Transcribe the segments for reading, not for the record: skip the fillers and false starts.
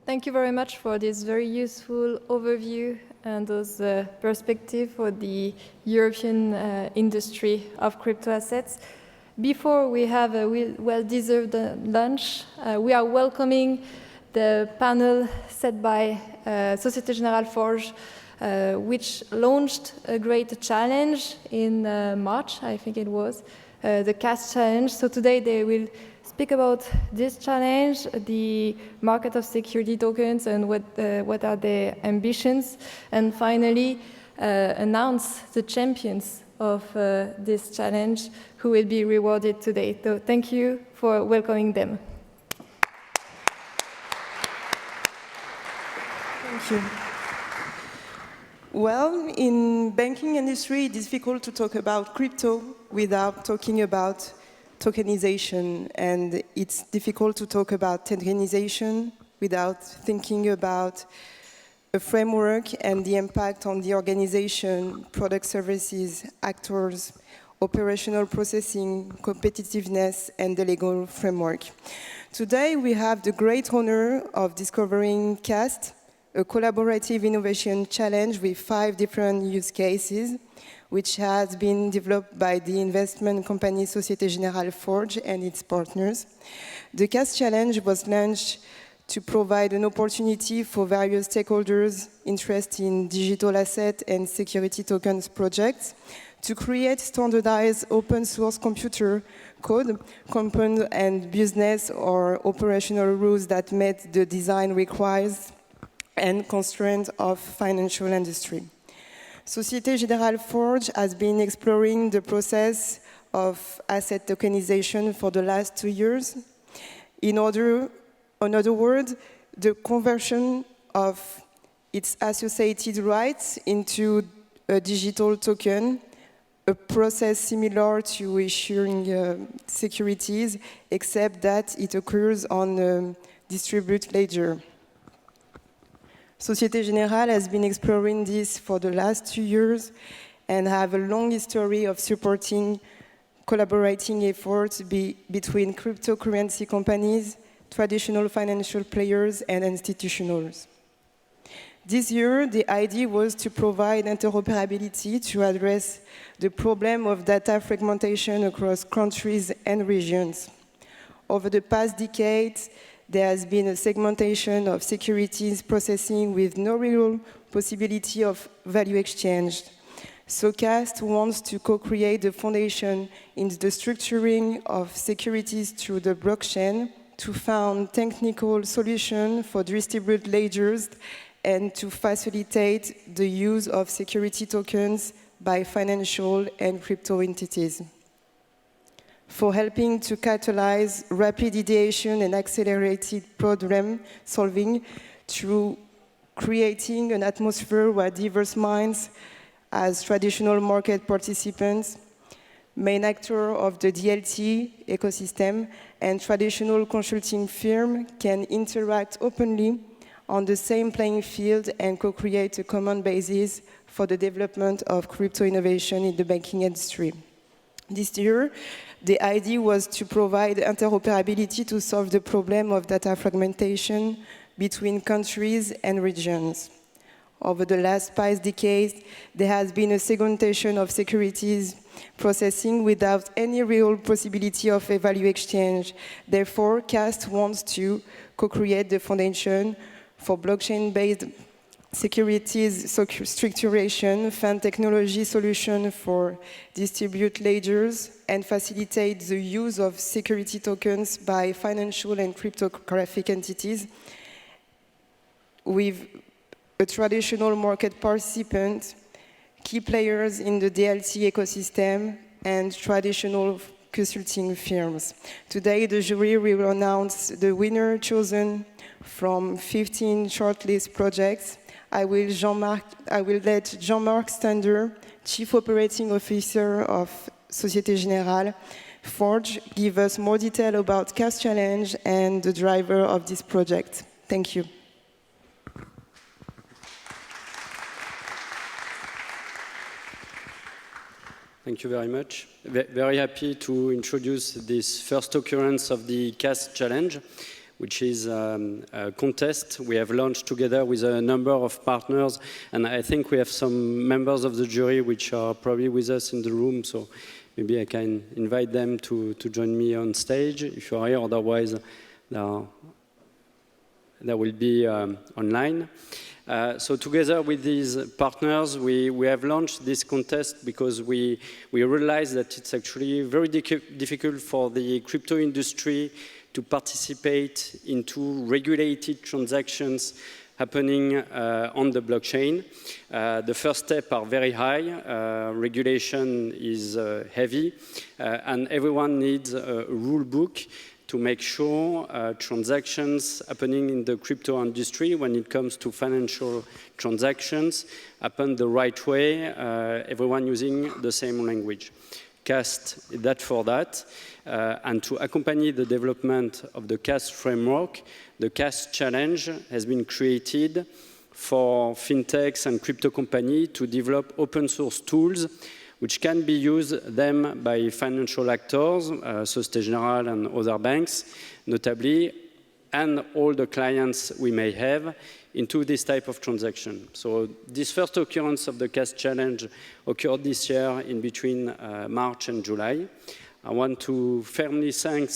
Thank you very much for this very useful overview and those perspectives for the European industry of crypto assets. Before we have a well-deserved lunch, we are welcoming the panel set by Société Générale Forge, which launched a great challenge in March, I think it was, the CAS challenge. So today they will speak about this challenge, the market of security tokens, and what are their ambitions, and finally announce the champions of this challenge who will be rewarded today. So thank you for welcoming them. Thank you. Well, in banking industry, it's difficult to talk about crypto without talking about tokenization, and it's difficult to talk about tokenization without thinking about a framework and the impact on the organization, product services, actors, operational processing, competitiveness, and the legal framework. Today, we have the great honor of discovering CAST, a collaborative innovation challenge with 5 different use cases, which has been developed by the investment company Société Générale Forge and its partners. The CAS Challenge was launched to provide an opportunity for various stakeholders interested in digital asset and security tokens projects to create standardized open source computer code, component and business or operational rules that met the design requires and constraints of financial industry. Société Générale Forge has been exploring the process of asset tokenization for the last 2 years. In other words, the conversion of its associated rights into a digital token, a process similar to issuing securities, except that it occurs on a distributed ledger. Société Générale has been exploring this for the last 2 years and have a long history of supporting collaborating efforts between cryptocurrency companies, traditional financial players, and institutionals. This year, the idea was to provide interoperability to address the problem of data fragmentation across countries and regions. Over the past decades, there has been a segmentation of securities processing with no real possibility of value exchange. So CAST wants to co-create the foundation in the structuring of securities through the blockchain to found technical solutions for distributed ledgers and to facilitate the use of security tokens by financial and crypto entities. For helping to catalyze rapid ideation and accelerated problem solving through creating an atmosphere where diverse minds as traditional market participants, main actor of the DLT ecosystem, and traditional consulting firm can interact openly on the same playing field and co-create a common basis for the development of crypto innovation in the banking industry. This year, the idea was to provide interoperability to solve the problem of data fragmentation between countries and regions. Over the last 5 decades, there has been a segmentation of securities processing without any real possibility of a value exchange. Therefore, CAST wants to co-create the foundation for blockchain-based securities structuration, fund technology solution for distributed ledgers, and facilitate the use of security tokens by financial and cryptographic entities with a traditional market participant, key players in the DLT ecosystem, and traditional consulting firms. Today, the jury will announce the winner chosen from 15 shortlist projects. I will let Jean-Marc Stenger, Chief Operating Officer of Société Générale Forge, give us more detail about CAS Challenge and the driver of this project. Thank you. Thank you very much. Very happy to introduce this first occurrence of the CAS Challenge, which is a contest we have launched together with a number of partners. And I think we have some members of the jury which are probably with us in the room, so maybe I can invite them to join me on stage if you are here. Otherwise, that will be online. So together with these partners, we have launched this contest because we realized that it's actually very difficult for the crypto industry to participate into regulated transactions happening on the blockchain. The first steps are very high, regulation is heavy, and everyone needs a rule book to make sure transactions happening in the crypto industry, when it comes to financial transactions, happen the right way, everyone using the same language. CAST is that for that. And to accompany the development of the CAST framework, the CAST challenge has been created for fintechs and crypto companies to develop open source tools which can be used then by financial actors, Société Générale and other banks, notably, and all the clients we may have into this type of transaction. So this first occurrence of the CAST challenge occurred this year in between March and July. I want to firmly thank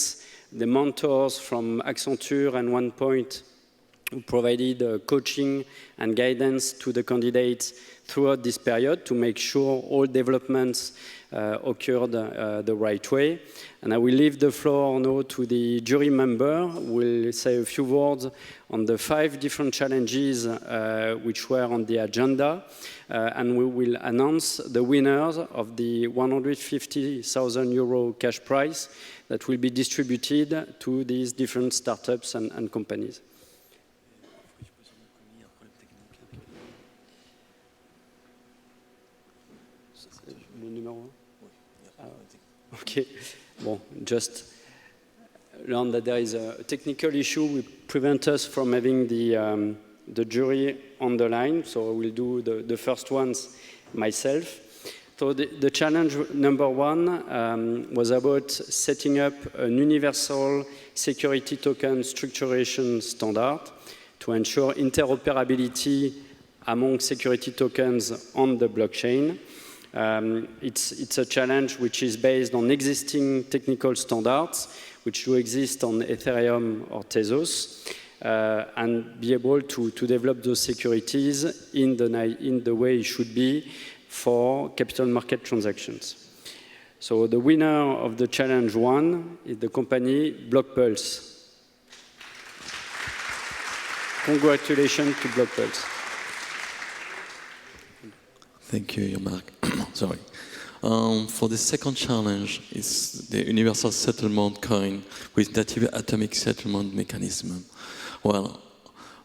the mentors from Accenture and OnePoint who provided coaching and guidance to the candidates throughout this period to make sure all developments occurred the right way. And I will leave the floor now to the jury member who will say a few words on the 5 different challenges which were on the agenda. And we will announce the winners of the 150,000 euro cash prize that will be distributed to these different startups and companies. Okay, well, just learn that there is a technical issue which prevents us from having the jury on the line, so I will do the first ones myself. So the challenge number 1 was about setting up an universal security token structuration standard to ensure interoperability among security tokens on the blockchain. It's a challenge which is based on existing technical standards, which do exist on Ethereum or Tezos, and be able to develop those securities in the way it should be for capital market transactions. So the winner of the challenge 1 is the company BlockPulse. Congratulations to BlockPulse. Thank you, Jean-Marc. Sorry. For the second challenge, is the universal settlement coin with native atomic settlement mechanism. Well,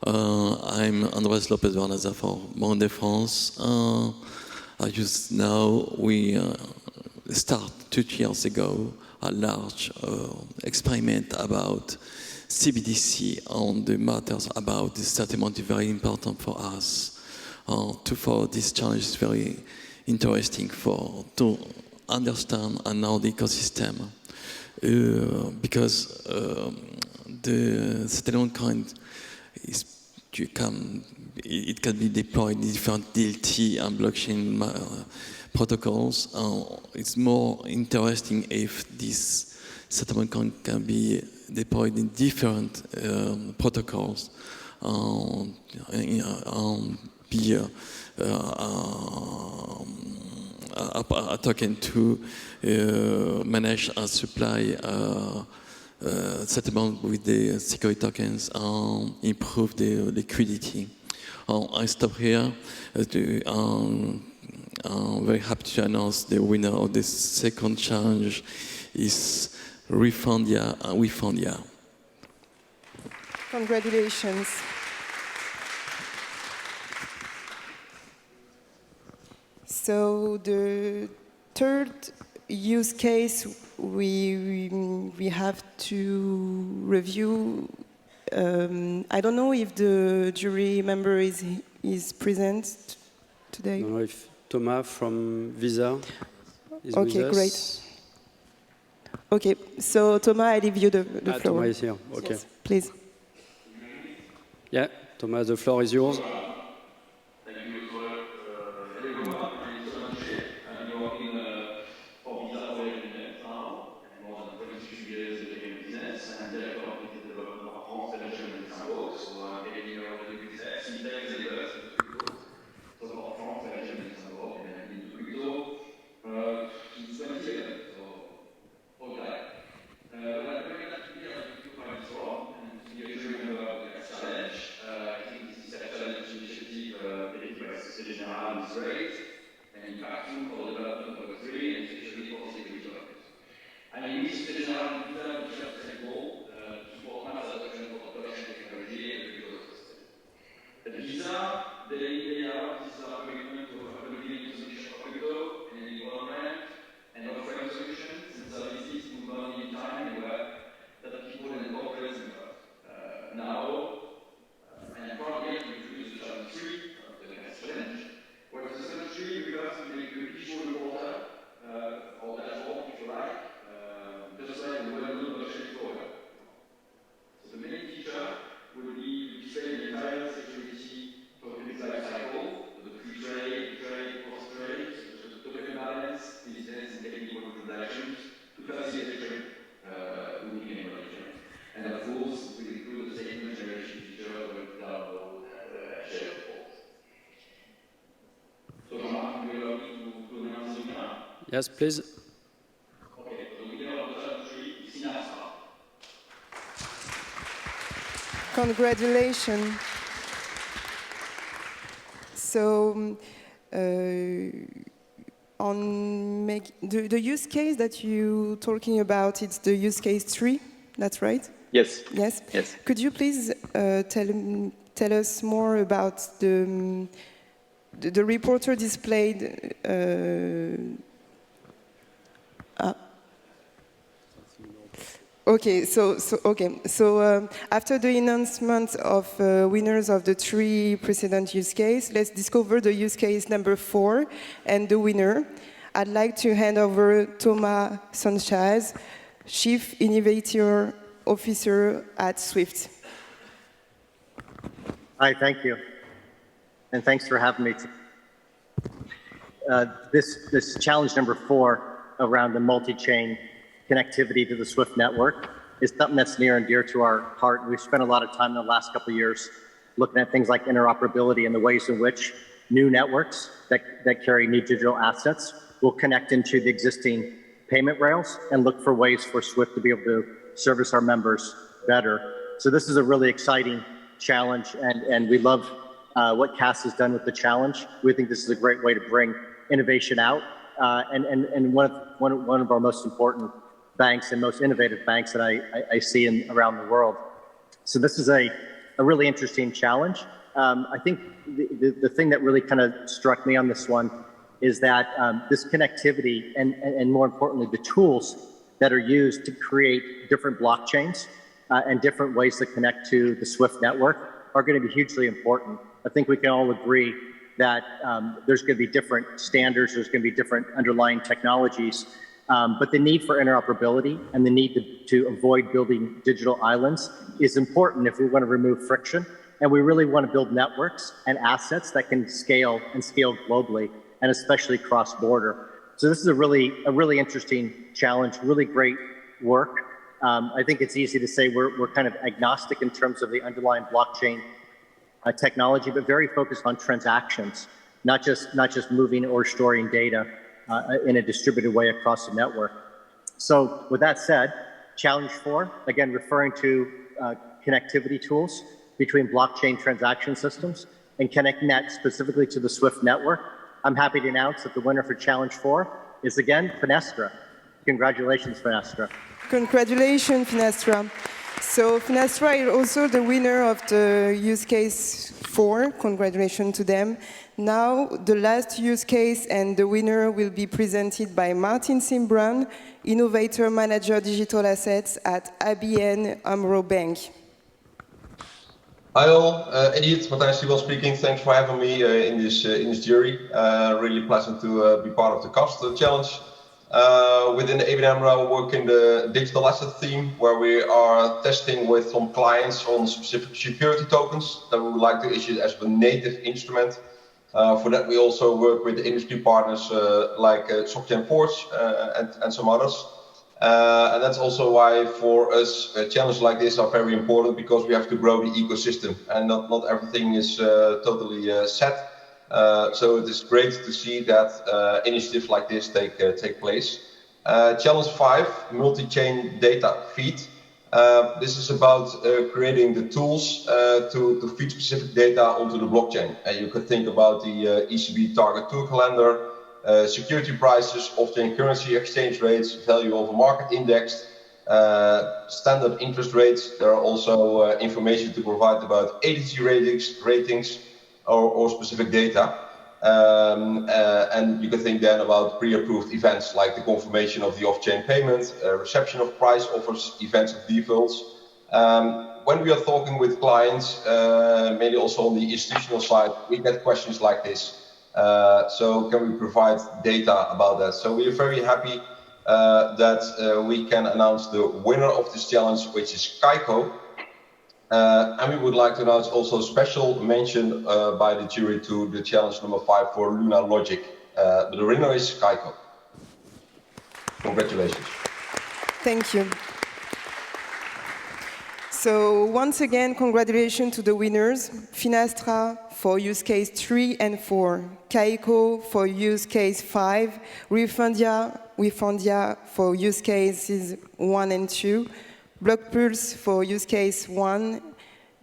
I'm Andrés Lopez Vernaza for Banque France. We start 2 years ago a large experiment about CBDC on the matters about the settlement is very important for us. For this challenge is very interesting to understand and know the ecosystem because the settlement coin it can be deployed in different DLT and blockchain protocols. It's more interesting if this settlement coin can be deployed in different protocols. Be a token to manage and supply settlement with the security tokens and improve the liquidity. I stop here. I'm very happy to announce the winner of the second challenge is WeFundia. Congratulations. So the third use case we have to review. I don't know if the jury member is present today. I don't know if Thomas from Visa is with us. Okay, great. Okay, so Thomas, I leave you the floor. Thomas is here. Okay. Yes, please. Yeah, Thomas, the floor is yours. Yes, please. Congratulations. So, the use case that you're talking about, it's the use case 3, that's right? Yes. Yes. Yes. Could you please tell us more about the reporter displayed? Okay, so after the announcement of winners of the 3 precedent use case, let's discover the use case number 4 and the winner. I'd like to hand over Thomas Sanchez, Chief Innovator Officer at Swift. Hi, thank you. And thanks for having me. This challenge number 4 around the multi-chain connectivity to the SWIFT network is something that's near and dear to our heart. We've spent a lot of time in the last couple of years looking at things like interoperability and the ways in which new networks that carry new digital assets will connect into the existing payment rails and look for ways for SWIFT to be able to service our members better. So this is a really exciting challenge, and we love what CAS has done with the challenge. We think this is a great way to bring innovation out, and one of our most important banks and most innovative banks that I see around the world. So this is a really interesting challenge. I think the thing that really kind of struck me on this one is that this connectivity and more importantly, the tools that are used to create different blockchains and different ways to connect to the SWIFT network are going to be hugely important. I think we can all agree that there's going to be different standards, there's going to be different underlying technologies, but the need for interoperability and the need to avoid building digital islands is important if we want to remove friction. And we really want to build networks and assets that can scale and scale globally, and especially cross-border. So this is a really interesting challenge, really great work. I think it's easy to say we're kind of agnostic in terms of the underlying blockchain technology, but very focused on transactions, not just moving or storing data in a distributed way across the network. So with that said, challenge 4, again, referring to connectivity tools between blockchain transaction systems and connecting that specifically to the SWIFT network. I'm happy to announce that the winner for challenge 4 is again Finestra. Congratulations, Finestra. Congratulations, Finestra. So Finestra is also the winner of the use case 4. Congratulations to them. Now the last use case and the winner will be presented by Martijn Siebrand, Innovator Manager Digital Assets at ABN AMRO Bank. Hi all, Idiot, Martijn Siebrand speaking. Thanks for having me in this jury. Really pleasant to be part of the cost challenge. Within the ABN AMRO, work in the digital asset theme, where we are testing with some clients on specific security tokens that we would like to issue as a native instrument. For that, we also work with industry partners like Zschach and some others. And that's also why for us challenges like this are very important, because we have to grow the ecosystem and not everything is totally set. So it is great to see that initiatives like this take place. Challenge 5, multi-chain data feed. This is about creating the tools to feed specific data onto the blockchain. And you could think about the ECB target tool calendar, security prices, off-chain currency exchange rates, value of a market index, standard interest rates. There are also information to provide about agency ratings or specific data. And you can think then about pre-approved events like the confirmation of the off-chain payment, reception of price offers, events of defaults. When we are talking with clients, maybe also on the institutional side, we get questions like this. So can we provide data about that? So we are very happy that we can announce the winner of this challenge, which is Kaiko. And we would like to announce also special mention by the jury to the challenge number 5 for Luna Logic. The winner is Kaiko. Congratulations. Thank you. So once again, congratulations to the winners. Finastra for use case 3 and 4. Kaiko for use case 5. Wifondia for use cases 1 and 2. Blockpulse for use case 1.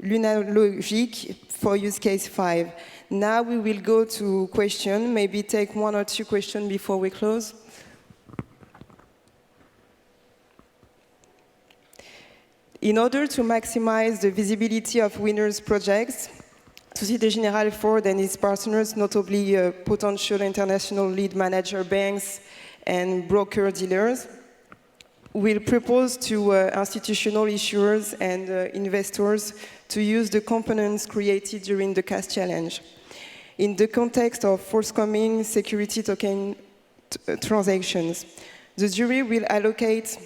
Luna Logic for use case 5. Now we will go to questions. Maybe take 1 or 2 questions before we close. In order to maximize the visibility of winners' projects, Société Générale Ford and its partners, notably potential international lead manager banks and broker-dealers, will propose to institutional issuers and investors to use the components created during the CAS challenge. In the context of forthcoming security token transactions, the jury will allocate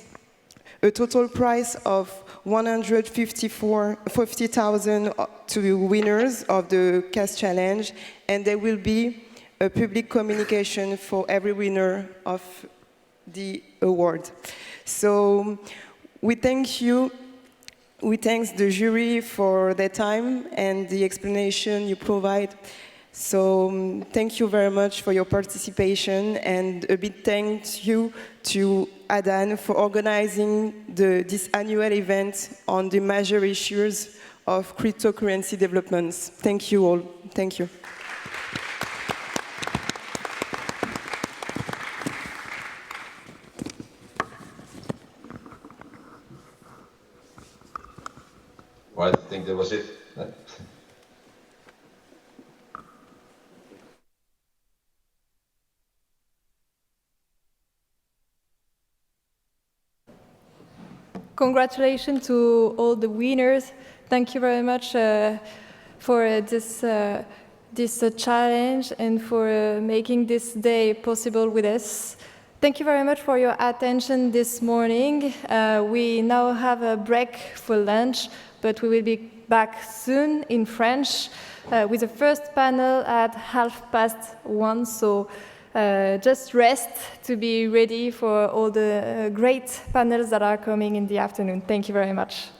a total price of 150,000 to winners of the CAS challenge, and there will be a public communication for every winner of the award. So we thank you. We thank the jury for their time and the explanation you provide. So thank you very much for your participation, and a big thank you to Adan for organizing this annual event on the major issues of cryptocurrency developments. Thank you all. Thank you. Well, I think that was it. Congratulations to all the winners. Thank you very much for this challenge and for making this day possible with us. Thank you very much for your attention this morning. We now have a break for lunch, but we will be back soon in French with the first panel at 1:30. So just rest to be ready for all the great panels that are coming in the afternoon. Thank you very much.